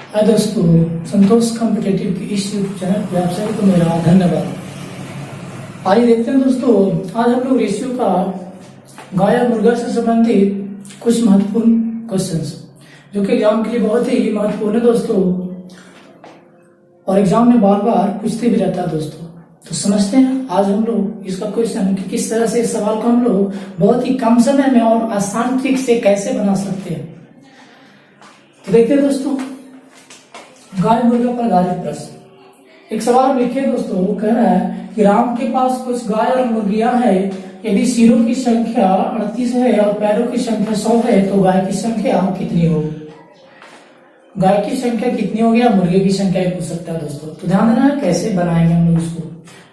हाय दोस्तों, संतोष कॉम्पिटेटिव की इस यूट्यूब चैनल पे आप सभी को मेरा धन्यवाद। आइए देखते हैं दोस्तों, आज हम लोग रेशियो का गाय और मुर्गा से संबंधित कुछ महत्वपूर्ण क्वेश्चंस जो कि एग्जाम के लिए बहुत ही महत्वपूर्ण है दोस्तों, और एग्जाम में बार बार पूछते भी रहता है दोस्तों। तो समझते हैं आज हम लोग इसका क्वेश्चन कि किस तरह से इस सवाल को हम लोग बहुत ही कम समय में और आसान ट्रिक से कैसे बना सकते हैं। तो देखते हैं दोस्तों, गाय मुर्गा पर आधारित प्रश्न। एक सवाल लिखे दोस्तों, वो कह रहा है कि राम के पास कुछ गाय और मुर्गियां हैं। यदि सिरों की संख्या 38 है और पैरों की संख्या 100 है तो गाय की संख्या कितनी होगी। गाय की संख्या कितनी होगी या मुर्गे की संख्या पूछ सकता है दोस्तों। तो ध्यान देना है कैसे बनाएंगे हम लोग इसको।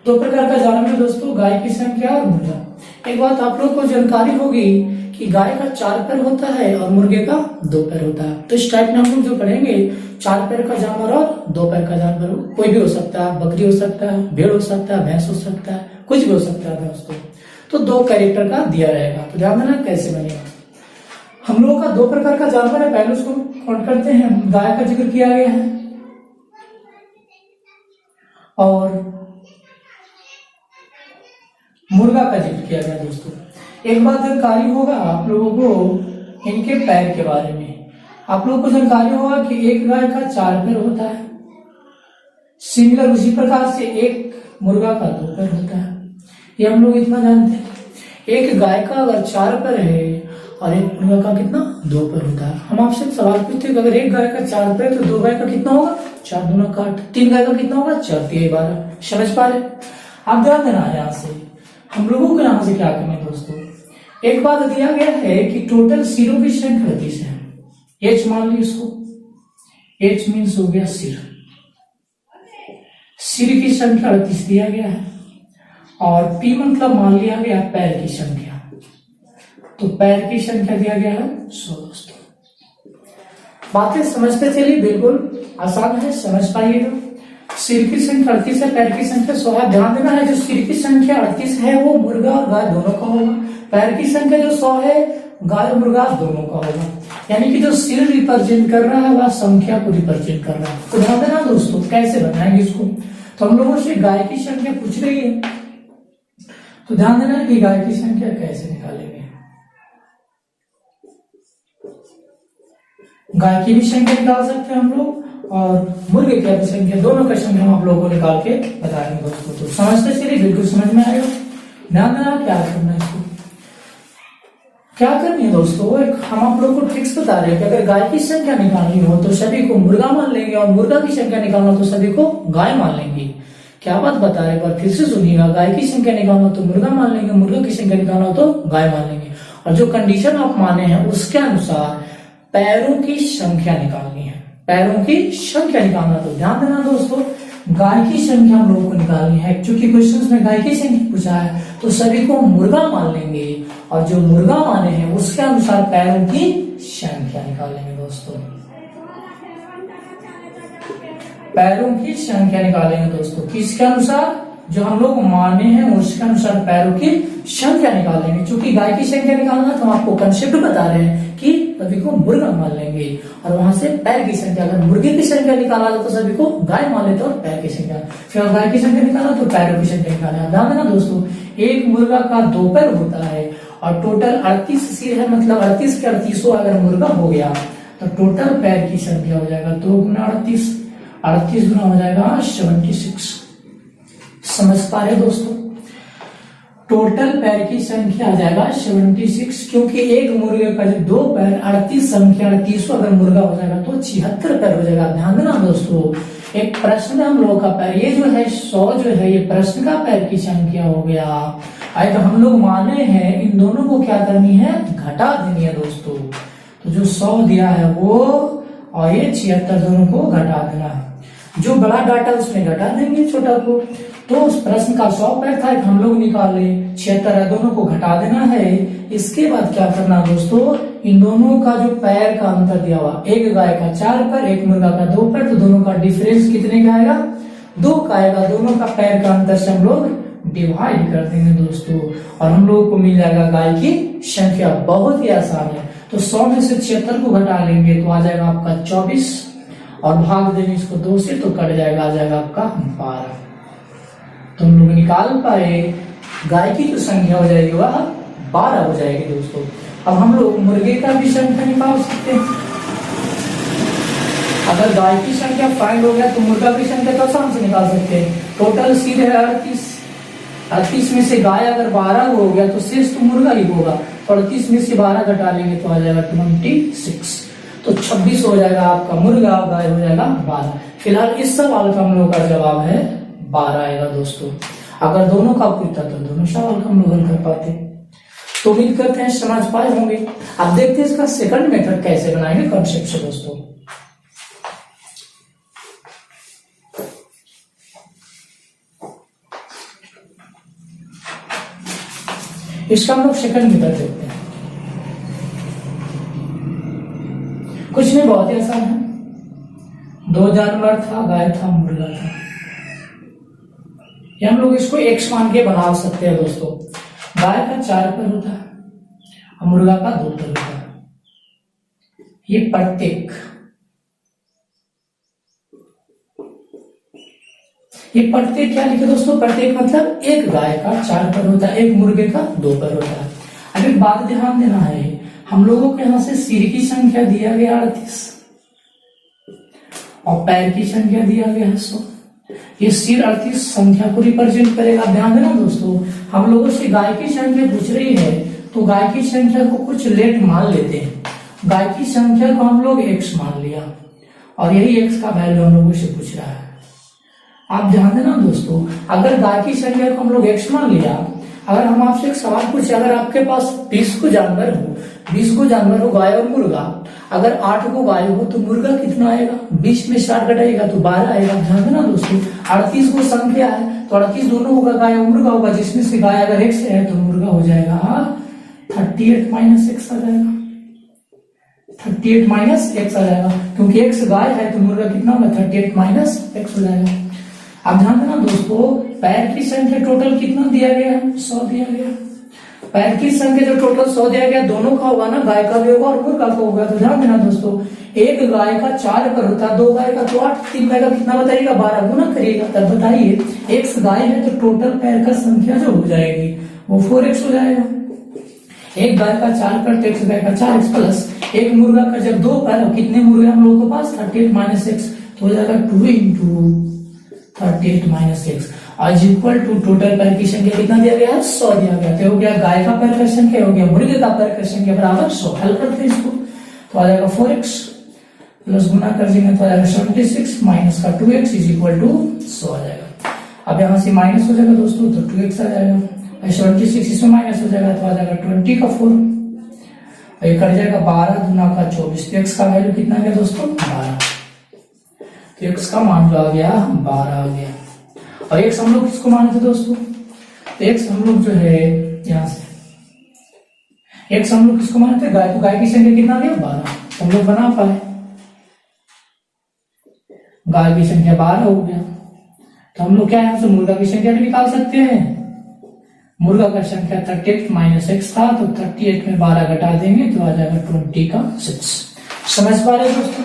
दो प्रकार का जानेंगे दोस्तों, गाय की संख्या और मुर्गा। एक बात आप लोग को जानकारी होगी कि गाय का 4 पैर होता है और मुर्गे का 2 पैर होता है। तो इस टाइप में हम लोग जो पढ़ेंगे, 4 पैर का जानवर और 2 पैर का जानवर कोई भी हो सकता है। बकरी हो सकता है, भेड़ हो सकता है, भैंस हो सकता है, कुछ भी हो सकता है दोस्तों। तो 2 कैरेक्टर का दिया रहेगा। तो ध्यान देना कैसे बनेगा। हम लोगों का 2 प्रकार का जानवर है, पहले उसको काउंट करते हैं। गाय का जिक्र किया गया है और मुर्गा का जिक्र किया गया दोस्तों। एक बात जानकारी होगा आप लोगों को इनके पैर के बारे में। आप लोगों को जानकारी होगा कि एक गाय का 4 पैर होता है, सिमिलर उसी प्रकार से एक मुर्गा का 2 पैर होता है। ये हम लोग इतना जानते हैं। एक गाय का अगर 4 पैर है और एक मुर्गा का कितना 2 पैर होता है। हम आपसे सवाल पूछते हैं कि अगर एक गाय का 4 पैर तो 2 गाय का कितना होगा, 4 दूना 8, 3 गाय का कितना होगा, 4 3 12। समझ पा रहे। आप ध्यान देना है। यहाँ से हम लोगों को यहाँ से क्या करना है दोस्तों, एक बात दिया गया है कि टोटल सिरों की संख्या 38 है। एच मान ली इसको, एच मीन्स हो गया सिर। सिर की संख्या 38 दिया गया है और पी मतलब मान लिया गया पैर की संख्या। तो पैर की संख्या दिया गया है 100 दोस्तों। बातें समझते चलिए, बिल्कुल आसान है, समझ पाइएगा। सिर की संख्या 38 है, पैर की संख्या 100 है। ध्यान देना है, जो सिर की संख्या 38 है वो मुर्गा और गाय दोनों का होगा। पैर की संख्या जो 100 है गाय और मुर्गा दोनों का होगा। यानी कि जो सिर रिप्रेजेंट कर रहा है वह संख्या को रिप्रेजेंट कर रहा है। तो ध्यान देना दोस्तों कैसे बनाएंगे इसको। तो हम लोगों से गाय की संख्या पूछ रही है, तो ध्यान देना है कि गाय की संख्या कैसे निकालेंगे। गाय की भी संख्या निकाल सकते हैं हम लोग और मुर्गे की भी संख्या, दोनों का संख्या हम आप लोगों को निकाल के बताएंगे दोस्तों। तो समझते चलिए, बिल्कुल समझ में आएगा। ध्यान देना क्या करना है इसको, क्या करनी है दोस्तों। हम आप लोगों को ट्रिक्स बता रहे हैं कि अगर गाय की संख्या निकालनी हो तो सभी को मुर्गा मान लेंगे और मुर्गा की संख्या निकालना हो तो सभी को गाय मान लेंगे। क्या बात बता रहे, पर फिर से सुनिएगा। गाय की संख्या निकालना हो तो मुर्गा मान लेंगे, मुर्गा की संख्या निकालना हो तो गाय मान लेंगे। और जो कंडीशन आप माने हैं उसके अनुसार पैरों की संख्या निकालनी है, पैरों की संख्या निकालना। तो ध्यान देना दोस्तों, गाय की संख्या हम लोगों को निकालनी है। क्योंकि क्वेश्चंस में गाय की संख्या पूछा है तो सभी को मुर्गा मान लेंगे और जो मुर्गा माने हैं उसके अनुसार पैरों की संख्या निकालेंगे दोस्तों। पैरों की संख्या निकालेंगे दोस्तों, किसके अनुसार, जो हम लोग माने हैं उसके अनुसार पैरों की संख्या निकालेंगे। क्योंकि गाय की संख्या निकालना तो हम आपको कंसेप्ट बता रहे हैं कि सभी को मुर्गा मान लेंगे और वहां से पैर की संख्या, अगर मुर्गे की संख्या निकाला तो सभी को गाय मान लेते और पैर की संख्या, फिर गाय की संख्या निकाला तो पैरों की संख्या निकाला। ध्यान देना दोस्तों, एक मुर्गा का 2 पैर होता है और टोटल 38 सिर है, मतलब 38 के 38 अगर मुर्गा हो गया तो टोटल पैर की संख्या हो जाएगा 2 गुना 38, 38 गुना हो जाएगा 76। समझ पा रहे दोस्तों, टोटल पैर की संख्या आ जाएगा 76। क्योंकि एक मुर्गे का जो 2 पैर 38 संख्या 38 अगर मुर्गा हो जाएगा तो 76 पैर हो जाएगा। ध्यान देना दोस्तों, एक प्रश्न हम लोगों का पैर, ये जो है 100 जो है ये प्रश्न का पैर की संख्या हो गया। आए तो हम लोग माने हैं इन दोनों को क्या करनी है, घटा देनी है दोस्तों। तो जो 100 दिया है वो और ये 76 दोनों को घटा देना है। जो बड़ा डाटा उसमें घटा देंगे छोटा को। तो उस प्रश्न का 100 पैर था, हम लोग निकाले 76 है, दोनों को घटा देना है। इसके बाद क्या करना दोस्तों, इन दोनों का जो पैर का अंतर दिया हुआ, एक गाय का 4 पैर, एक मुर्गा का 2 पैर, तो दोनों का डिफरेंस कितने का आएगा, 2 का आएगा। दोनों का पैर का अंतर से हम लोग डिवाइड कर देंगे दोस्तों और हम लोगों को मिल जाएगा गाय की संख्या, बहुत ही आसान है। तो 100 में से 76 को घटा लेंगे तो आ जाएगा आपका 24, और भाग देंगे इसको 2 से तो कट जाएगा, आ जाएगा आपका 12। तो हम लोग निकाल पाए गाय की जो संख्या हो जाएगी वह 12 हो जाएगी दोस्तों। अब हम लोग मुर्गे का भी संख्या निकाल सकते हैं। अगर गाय की संख्या फाइंड हो गया तो मुर्गा की संख्या तो आसान से निकाल सकते हैं। टोटल सीध है 38 में से गाय अगर 12 हो गया तो शेष तो मुर्गा ही होगा, तो 38 में से 12 घटा लेंगे तो आ जाएगा 26। तो 26 हो जाएगा आपका मुर्गा, गाय हो जाएगा 12। फिलहाल इस सवाल का हम लोग का जवाब है 12 आएगा दोस्तों। अगर दोनों का पूछता तो दोनों सवाल का हम लोग हल कर पाते। तो उम्मीद करते हैं समझ पाए होंगे। अब देखते हैं इसका सेकंड मेथड कैसे बनाएंगे कॉन्सेप्ट से दोस्तों। इसका हम लोग सेकंड मेथड देखते हैं। कुछ नहीं, बहुत ही आसान है। 2 जानवर था, गाय था, मुर्गा था। ये हम लोग इसको x मान के बना सकते हैं दोस्तों। गाय का 4 पैर होता है और मुर्गा का 2 पैर होता है। ये प्रत्येक क्या लिखे दोस्तों? प्रत्येक मतलब एक गाय का 4 पैर होता है, एक मुर्गे का 2 पैर होता है। अब एक बात ध्यान देना है, हम लोगों के यहां से सिर की संख्या दिया गया 38 और पैर की संख्या दिया गया है 100। ये सिर 38 संख्या को रिप्रेजेंट करेगा। ध्यान देना दोस्तों, हम लोगों से गाय की संख्या पूछ रही है तो गाय की संख्या को कुछ लेट मान लेते हैं। गाय की संख्या को हम लोग x मान लिया और यही x का वैल्यू हम लोगों से पूछ रहा है। आप ध्यान देना दोस्तों, अगर गाय की संख्या को हम लोग x मान लिया, अगर हम आपसे एक सवाल पूछे, अगर आपके पास 20 को जानवर हो गाय और मुर्गा, अगर 8 को गाय हो तो मुर्गा कितना आएगा? 20 में 4 घटाएगा तो 12 आएगा। ध्यान देना दोस्तों, 38 को संख्या है तो 38 दोनों होगा, गाय और मुर्गा होगा, जिसमें से गाय अगर x है तो मुर्गा हो जाएगा 38 माइनस x आ जाएगा। 38 माइनस x आ जाएगा, क्योंकि x गाय है तो मुर्गा कितना होगा? 38 माइनस x हो जाएगा। अब ध्यान देना दोस्तों, पैर की संख्या टोटल कितना दिया गया है? 100 दिया गया। पैर की संख्या जो टोटल 100 दिया गया, दोनों का होगा ना, गाय का भी होगा और मुर्गा का होगा। तो ध्यान देना दोस्तों, एक गाय का 4 पैर होता है, 2 गाय का तो 8, 3 गाय का कितना बताइएगा? 12 गुना करिएगा तब बताइए। एक गाय है तो टोटल पैर का संख्या जो हो जाएगी वो 4x हो जाएगा। एक गाय का 4 पैर तो एक गाय का 4x प्लस एक मुर्गा का जब 2 पैर, कितने मुर्गे हम लोगों के पास? 38 माइनस x, तो हो जाएगा 2 into 38 माइनस x आज इक्वल टू टोटल पैर की संख्या कितना दिया गया है? 100 दिया गया। तो हो गया गाय का पैर की संख्या, हो गया मुर्गे का पैर की संख्या बराबर 100। हल करते हैं इसको तो आ जाएगा 4x प्लस गुना कर देंगे तो आ जाएगा 76 माइनस का 2x इज इक्वल टू 100 आ जाएगा। अब यहाँ से माइनस हो जाएगा दोस्तों तो 2x आ जाएगा, 76 इसमें माइनस हो जाएगा तो आ जाएगा 20 का 4, ये कट जाएगा 12 गुना का 24। तो x का वैल्यू कितना आ गया दोस्तों? 12। तो x का मान जो आ गया 12 आ गया। और x हम लोग किसको माने थे दोस्तों? तो x हम लोग जो है यहाँ से x हम लोग किसको माने थे? गाय को। गाय की संख्या कितना दिया? 12। हम लोग बना पाए, गाय की संख्या 12 हो गया। तो हम लोग क्या यहाँ से मुर्गा की संख्या भी निकाल सकते हैं। मुर्गा का संख्या 38 माइनस x था तो 38 में 12 घटा देंगे तो आ जाएगा 20 का 6। समझ पा रहे दोस्तों?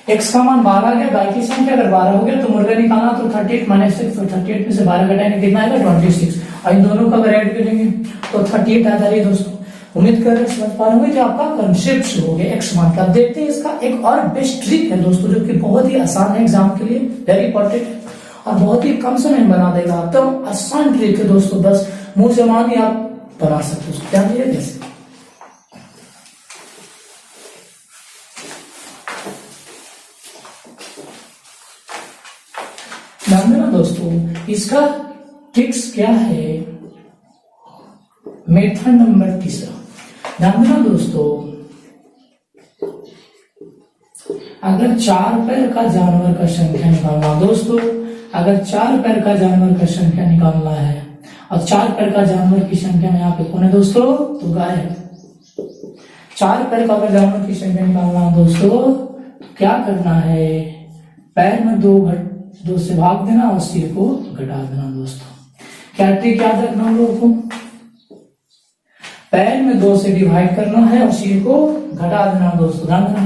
x का मान 12 गया, गाय की संख्या अगर 12 हो गया तो मुर्गा निकालना तो 38 माइनस 6, तो 38 में से 12 घटाएंगे कितना आएगा? 26। और इन दोनों का अगर ऐड करेंगे तो 38 आ जाएगी दोस्तों। उम्मीद कर रहे हैं समझ पा रहे होंगे कि आपका कंसेप्ट हो गया x मान का। देखते हैं इसका एक और बेस्ट ट्रिक है दोस्तों, जो कि बहुत ही आसान है, एग्जाम के लिए वेरी इंपॉर्टेंट है और बहुत ही कम समय में बना देगा। एकदम आसान ट्रिक है दोस्तों, बस मुंह से मान ही आप बना सकते हो। क्या दिया जैसे ध्यान देना दोस्तों, इसका ट्रिक्स क्या है? Method number 3। ध्यान देना दोस्तों, अगर 4 पैर का जानवर का संख्या निकालना दोस्तों, अगर 4 पैर का जानवर का संख्या निकालना है और 4 पैर का जानवर की संख्या में यहाँ पे कौन है दोस्तों? तो गाय है। 4 पैर का अगर जानवर की संख्या निकालना है दोस्तों तो क्या करना है? पैर में 2 से भाग देना और सिर को घटा देना दोस्तों। क्या ट्रिक याद रखना हम लोगों को? पैर में 2 से डिवाइड करना है और सिर को घटा देना दोस्तों, ध्यान देना।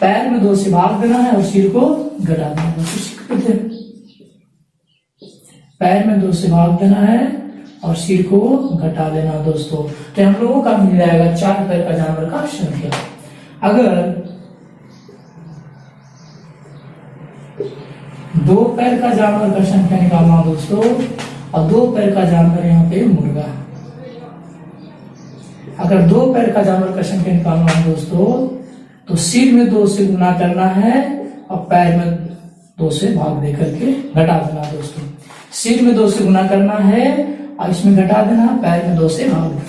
पैर में 2 से भाग देना है और सिर को घटा देना दोस्तों। पैर में 2 से भाग देना है और सिर को घटा देना दोस्तों। तो हम लोगों का मिल जाएगा 4 पैर का जानवर का संख्या। अगर 2 पैर का जानवर का संख्या निकालना दोस्तों, और 2 पैर का जानवर यहाँ पे मुर्गा। अगर 2 पैर का जानवर का संख्या निकालना है दोस्तों, तो सिर में 2 से गुना करना है और पैर में 2 से भाग दे करके घटा देना दोस्तों। सिर में 2 से गुना करना है और इसमें घटा देना, पैर में 2 से भाग देना।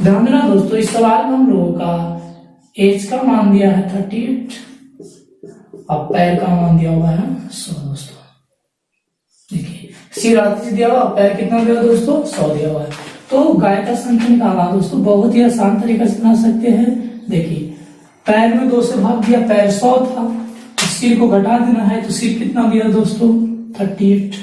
ध्यान देना दोस्तों, इस सवाल में हम लोगों का एज का मान दिया है 38 और पैर का मान दिया हुआ है 100 दोस्तों। देखिए, सिर 38 दिया हुआ और पैर कितना दिया दोस्तों, 100 दिया हुआ है। तो गाय का संख्या निकालना दोस्तों बहुत ही आसान तरीके से बना सकते हैं। देखिए, पैर में 2 से भाग दिया, पैर 100 था, तो सिर को घटा देना है, तो सिर कितना दिया दोस्तों, 38,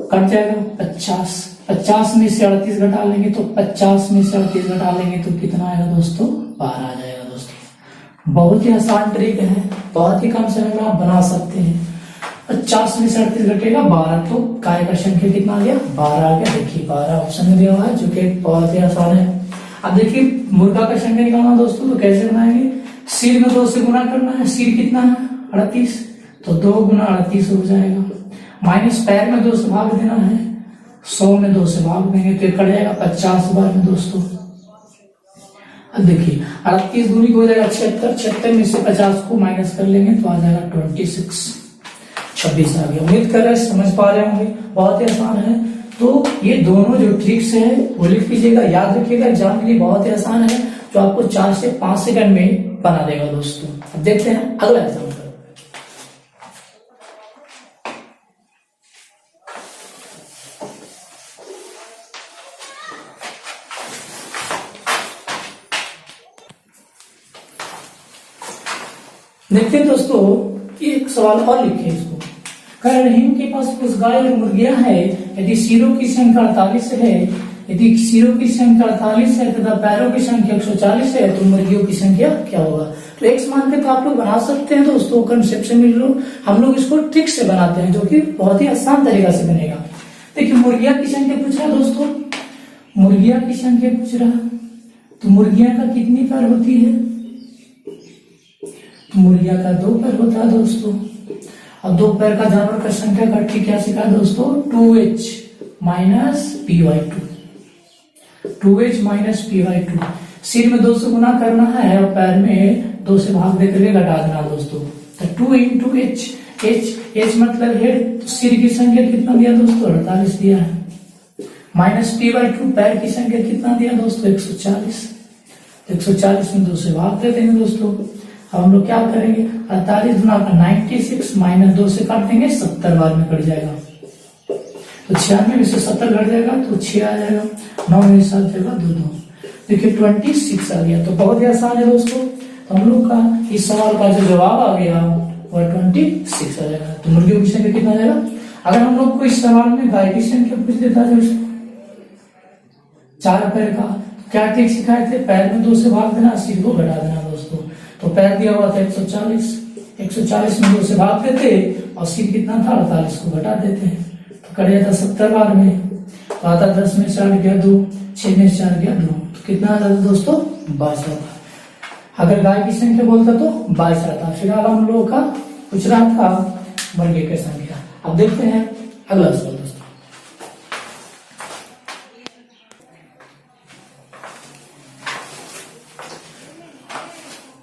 कट जाएगा 50। 50 में से 38 घटा लेंगे तो 50 में से 38 घटा लेंगे तो कितना आएगा दोस्तों, 12 आ जाएगा दोस्तों। बहुत ही आसान तरीका है, बहुत ही कम समय में आप बना सकते हैं। 50 में से 38 घटेगा 12, तो गाय का संख्या कितना आ गया, 12 आ गया। देखिए 12 ऑप्शन में दिया हुआ है, जो कि बहुत ही आसान है। अब देखिए मुर्गा का संख्या निकालना दोस्तों, तो कैसे बनाएंगे, सिर में 2 से गुना करना है, सिर कितना है 38, तो 2 गुना 38 हो जाएगा, माइनस पैर में 2 से भाग देना है, 100 में 2 से भाग देंगे तो कट जाएगा 50 बार में दोस्तों। अब देखिए 38 दूनी हो जाएगा 76, 76 में से 50 को माइनस कर लेंगे तो आ जाएगा 26 आ गया। उम्मीद कर रहे हैं समझ पा रहे होंगे, बहुत ही आसान है। तो ये दोनों जो ट्रिक्स है वो लिख लीजिएगा, याद रखिएगा, एग्जाम के लिए बहुत ही आसान है, जो आपको 4 से 5 सेकंड में बना देगा दोस्तों। अब देखते हैं अगला एग्जाम। देखते हैं दोस्तों, एक सवाल और लिखे इसको। कह रहीम के पास कुछ गाय और मुर्गियां है, यदि सिरों की संख्या 48 है, यदि सिरों की संख्या 48 है तथा पैरों की संख्या 140 है, तो मुर्गियों की संख्या क्या होगा। तो एक्स मान के तो आप लोग बना सकते हैं दोस्तों, कंसेप्ट से मिल लो। हम लोग इसको ट्रिक से बनाते हैं, जो कि बहुत ही आसान तरीका से बनेगा। देखिए मुर्गिया की संख्या पूछ रहा दोस्तों, मुर्गिया की संख्या पूछ रहा, तो मुर्गिया का कितनी पैर होती है, मुर्गिया का 2 पैर होता है दोस्तों। और 2 पैर का जानवर का संख्या का ट्रिक क्या सीखा दोस्तों, 2h minus p/2, 2h minus p/2। सिर में 2 से गुना करना है और पैर में 2 से भाग देकर घटा देना दोस्तों। तो 2 into h, h मतलब हेड, तो सिर की संख्या कितना दिया दोस्तों, 48 दिया है, माइनस p/2, पैर की संख्या कितना दिया दोस्तों, 140। 140 में 2 से भाग दे देंगे दोस्तों। अब हम लोग क्या करेंगे, 48 गुना का 96 माइनस 2 से काट देंगे, 70 बार में कट जाएगा, तो 96 में से 70 घट जाएगा तो 6 आ जाएगा, 9 में 7 जाएगा 2 2। देखिए 26 आ गया। तो बहुत ही आसान है दोस्तों। तो हम लोग का इस सवाल का जो जवाब आ गया वह 26 आ जाएगा। तो मुर्गियों की संख्या कितना आ जाएगा। अगर हम लोग को इस सवाल में गाय की संख्या पूछ देता है 4 पैर का, क्या ट्रिक सिखाए थे, पैर में 2 से भाग देना, सिर को घटा देना दोस्तों। तो पैर दिया हुआ था 140 में 2 से भाग देते और सिर कितना था 48 को घटा देते, तो कट जाता 70 बार में, तो आता 10 में 4 गया 2, 6 में 4 गया 2, तो कितना आ जाता दोस्तों, 22 आता। अगर गाय की संख्या बोलता तो 22 आता। फिलहाल हम लोगों का पूछ रहा था मुर्गे की संख्या। अब देखते हैं अगला सवाल दोस्तों।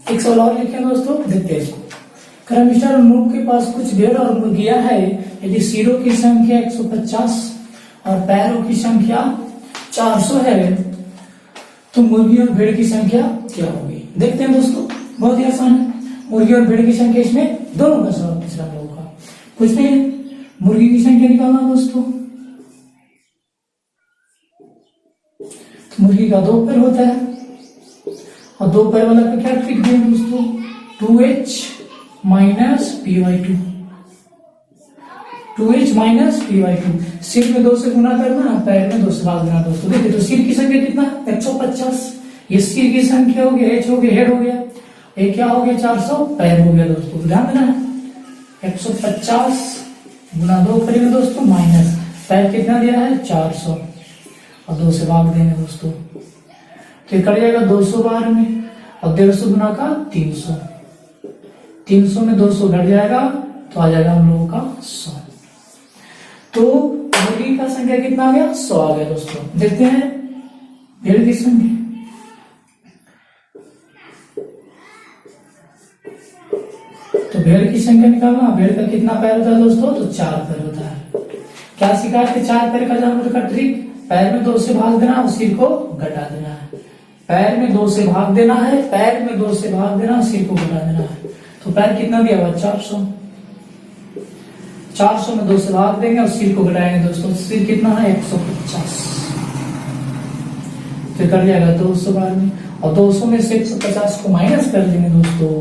एक सवाल और लिखे दोस्तों, देखते हैं इसको। मिस्टर अनूप के पास कुछ भेड़ और मुर्गियां है, यदि सिरों की संख्या 150 और पैरों की संख्या 400 है, तो मुर्गी और भेड़ की संख्या क्या होगी। देखते हैं दोस्तों, बहुत ही आसान है। मुर्गी और भेड़ की संख्या, इसमें दोनों का सवाल पूछ रहा हम लोगों का। कुछ नहीं, मुर्गी की संख्या निकालना दोस्तों, तो मुर्गी का 2 पैर होता है और 2 पैर वाला का क्या ट्रिक है दोस्तों, 2h minus p/2, 2h minus p/2। सिर में 2 से गुना करना, पैर में 2 से भाग देना दोस्तों। देखिए तो सिर की संख्या कितना 150, ये सिर की संख्या हो गया, h हो गया, हेड हो गया, ये क्या हो गया 400, पैर हो गया दोस्तों। ध्यान देना है 150 गुना 2 करेंगे दोस्तों, माइनस पैर कितना दिया है 400 और 2 से भाग देंगे दोस्तों, तो ये कट जाएगा 200 बार में, और 150 गुना का 300, 300 में 200 घट जाएगा तो आ जाएगा हम लोगों का 100। तो मुर्गी का संख्या कितना आ गया 100 आ गया दोस्तों। देखते हैं भेड़ की संख्या। तो भेड़ की संख्या निकालना, भेड़ का कितना पैर होता है दोस्तों, तो 4 पैर होता है। क्या सिखाते थे 4 पैर का जानवर का ट्रिक, पैर में 2 से भाग देना और सिर को घटा देना है। पैर में 2 से भाग देना है, पैर में 2 से भाग देना, सिर को घटा देना है। तो पैर कितना दिया हुआ 400, 400 में 2 से भाग देंगे और सिर को घटाएंगे दोस्तों, सिर कितना है 150, तो कर जाएगा 200 बार में, और 200 में से 150 को माइनस कर देंगे दोस्तों,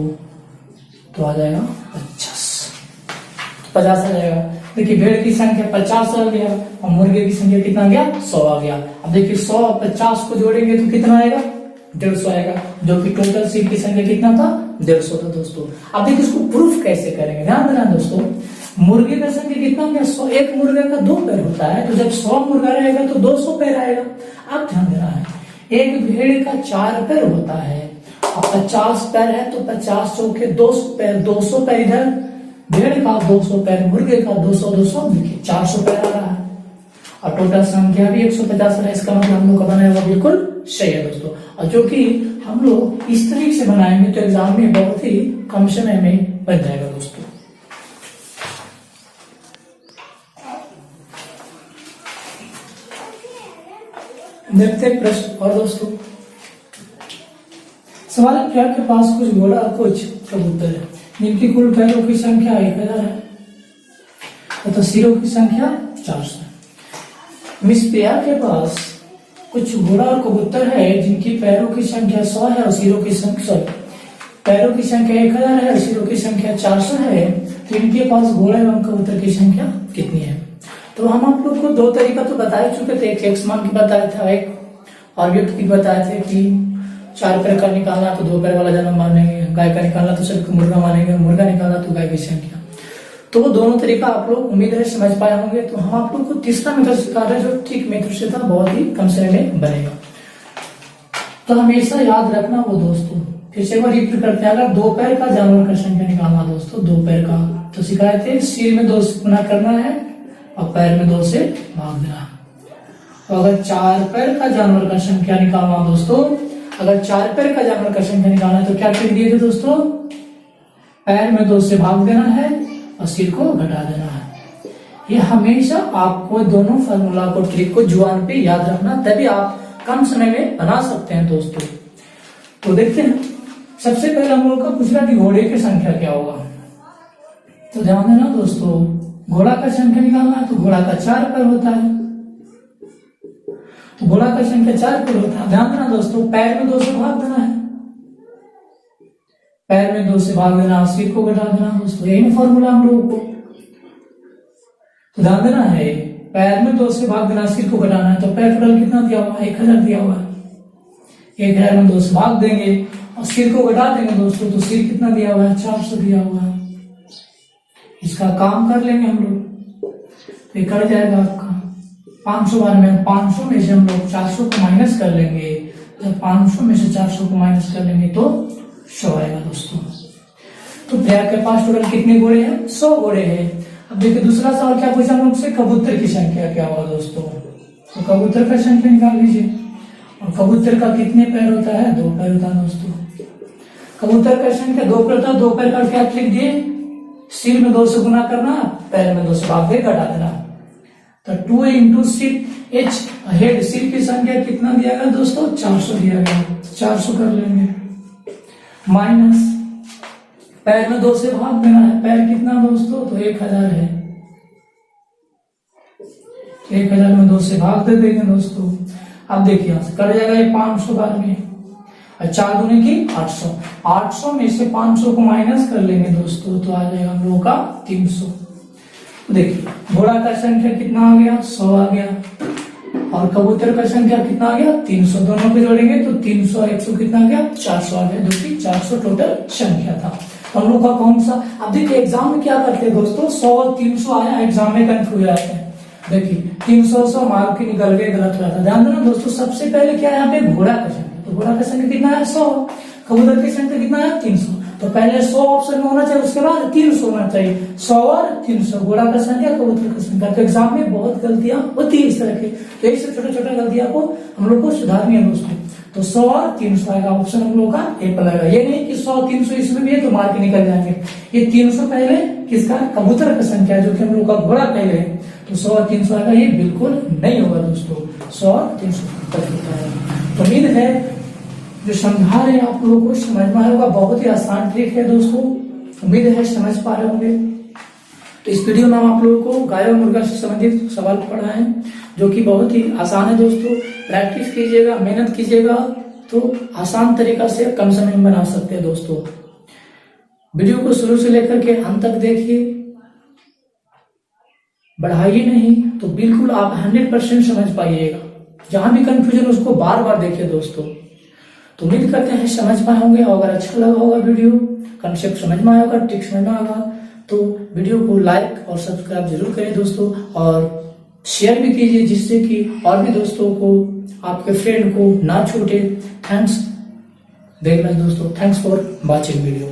तो आ जाएगा 50 आ जाएगा। देखिए भेड़ की संख्या 50 आ गया और मुर्गे की संख्या कितना गया 100 आ गया। अब देखिए 100 और 50 को जोड़ेंगे तो कितना आएगा 150 आएगा, जो कि टोटल सीट की संख्या कितना था 150 था दोस्तों। अब देखिए इसको प्रूफ कैसे करेंगे, ध्यान देना दोस्तों। मुर्गे का संख्या कितना गया 100, एक मुर्गे का 2 पैर होता है, तो जब 100 मुर्गा रहेगा तो 200 पैर आएगा। अब ध्यान देना है एक भेड़ का 4 पैर होता है और 50 पैर है, तो 50 चौके 200 पैर, 200 पैर इधर भेड़ का, 200 पैर मुर्गे का, 200 200 देखिए 400 पैर आ रहा है, और टोटल संख्या भी 150 है। इसका मतलब हम लोग का बनाया हुआ बिल्कुल सही है दोस्तों। और जो कि हम लोग इस तरीके से बनाएंगे तो एग्जाम में बहुत ही कम समय में बन जाएगा दोस्तों। देखते हैं प्रश्न और दोस्तों। सवाल है क्या के पास कुछ घोड़ा और कुछ कबूतर है, जिनकी कुल पैरों की संख्या 1000 है तो सिरों की संख्या 400 है। मिस प्रिया के पास कुछ घोड़ा और कबूतर है जिनकी पैरों की संख्या 100 है और सिरों की संख्या, पैरों की संख्या 1000 है और सिरों की संख्या 400 है, तो इनके पास घोड़ा एवं कबूतर की संख्या कितनी है। तो हम आप लोग को 2 तरीका तो बता चुके थे, एक एक्स मान की बताया था, एक और व्यक्ति की बताए थे कि 4 पैर का निकालना तो 2 पैर वाला जानवर मानेंगे, गाय का निकालना तो सिर्फ मुर्गा मानेंगे, मुर्गा निकालना तो गाय की संख्या। तो वो दोनों तरीका आप लोग उम्मीद है समझ पाए होंगे। तो हम आप लोग को तीसरा मेथड सिखा रहे हैं जो ठीक मेथड से था, बहुत ही कम समय में बनेगा। तो हमेशा याद रखना वो दोस्तों, फिर से एक बार रिपीट करते हैं। अगर 2 पैर का जानवर का संख्या निकालना दोस्तों, 2 पैर का तो सिखाए थे सिर में 2 से गुना करना है और पैर में 2 से भाग देना। तो अगर 4 पैर का जानवर का संख्या निकालना दोस्तों, अगर 4 पैर का जानवर का संख्या निकालना है तो क्या ट्रिक दिए थे दोस्तों, पैर में 2 से भाग देना है और सिर को घटा देना है। ये हमेशा आपको दोनों फार्मूला को, ट्रिक को जुबान पे याद रखना, तभी आप कम समय में बना सकते हैं दोस्तों। तो देखते हैं सबसे पहले हम लोग का पूछना कि घोड़े की संख्या क्या होगा। तो ध्यान देना दोस्तों, घोड़ा का संख्या निकालना है तो घोड़ा का 4 पैर होता है, तो घोड़ा का संख्या 4 पैर होता है। ध्यान देना दोस्तों, पैर में 2 से भाग देना है, पैर में 2 से भाग देना, सिर को घटा देना दोस्तों, यही फॉर्मूला हम लोगों को। तो ध्यान देना है पैर में 2 से भाग देना, सिर को घटाना है, तो पैर टोटल कितना दिया हुआ है 1000 दिया हुआ है। 1000 में 2 से भाग देंगे और सिर को घटा देंगे दोस्तों, तो सिर कितना दिया हुआ है 400 दिया हुआ है। इसका काम कर लेंगे हम लोग, तो ये कर जाएगा आपका 500 बार में। 500 में से हम लोग 400 को माइनस कर लेंगे, जब 500 में से 400 को माइनस कर लेंगे तो 100 आएगा दोस्तों। तो प्रिया के पास टोटल कितने घोड़े हैं 100 घोड़े हैं। अब देखिए दूसरा सवाल क्या पूछा हम लोग से, कबूतर की संख्या क्या होगा दोस्तों। तो कबूतर का संख्या निकाल लीजिए, और कबूतर का कितने पैर होता है 2 पैर होता है दोस्तों। कबूतर का संख्या 2 पैर होता है, 2 पैर का क्या लिख दिए, सिर में 2 से गुना करना, पैर में 2 से भाग दे घटा देना। तो 2 इंटू सिर एच हेड, सिर की संख्या कितना दिया गया दोस्तों 400 दिया गया, 400 कर लेंगे, माइनस पैर में 2 से भाग देना है, पैर कितना दोस्तों तो 1000 है, 1000 में 2 से भाग दे देंगे दोस्तों। अब देखिए यहां से कर जाएगा ये 500 बार में, 4 दूनी की 800, 800 में से 500 को माइनस कर लेंगे दोस्तों, तो आ जाएगा हम लोगों का 300। देखिए घोड़ा का संख्या कितना आ गया, 100 आ गया, और कबूतर का संख्या कितना आ गया, 300। दोनों को जोड़ेंगे तो 300 और 100 कितना आ गया, 400 आ गया, जो कि 400 टोटल संख्या था। हम लोग का कौन सा, अब देखिए एग्जाम में क्या करते हैं दोस्तों, 100 और 300 आया, एग्जाम में कंफ्यूज आते हैं। देखिए 300 मार्क की निकल गए, गलत हो जाता। ध्यान देना दोस्तों, सबसे पहले क्या है यहाँ पे, घोड़ा का संख्या, तो घोड़ा का संख्या कितना है, 100। कबूतर की संख्या कितना है, 300। तो पहले 100 ऑप्शन में होना चाहिए, उसके बाद 300 होना चाहिए। 100 और 300, घोड़ा का संख्या, कबूतर की संख्या। तो एग्जाम में बहुत गलतियां होती है इस तरह की, तो इससे छोटे छोटे गलतियां को हम लोग को सुधारनी है दोस्तों। तो 100 और 300 आएगा, ऑप्शन हम लोग का ए पर लगेगा। ये नहीं कि 100 300 इसमें भी है तो मार्क निकल जाएंगे। ये 300 पहले किसका, कबूतर का संख्या है, जो कि हम लोग का घोड़ा पहले है, तो 100 और 300 आएगा, ये बिल्कुल नहीं होगा दोस्तों। 100 और 300 होता है। तो उम्मीद है जो समझा रहे हैं आप लोगों को समझ में आएगा। बहुत ही आसान ट्रिक है दोस्तों, उम्मीद है समझ पा रहे होंगे। तो इस वीडियो में हम आप लोगों को गाय और मुर्गा से संबंधित सवाल पढ़ा है, जो कि बहुत ही आसान है दोस्तों। प्रैक्टिस कीजिएगा, मेहनत कीजिएगा, तो आसान तरीका से कम समय में बना सकते हैं दोस्तों। वीडियो को शुरू से लेकर के अंत तक देखिए, बढ़ाइए नहीं तो बिल्कुल आप 100% समझ पाइएगा। जहां भी कंफ्यूजन उसको बार बार देखिए दोस्तों। तो उम्मीद करते हैं समझ पाए होंगे, और अगर अच्छा लगा होगा वीडियो, कंसेप्ट समझ में आया होगा, ट्रिक समझ में आएगा, तो वीडियो को लाइक और सब्सक्राइब जरूर करें दोस्तों, और शेयर भी कीजिए, जिससे कि और भी दोस्तों को, आपके फ्रेंड को ना छूटे। थैंक्स वेरी मच दोस्तों, थैंक्स फॉर वॉचिंग वीडियो।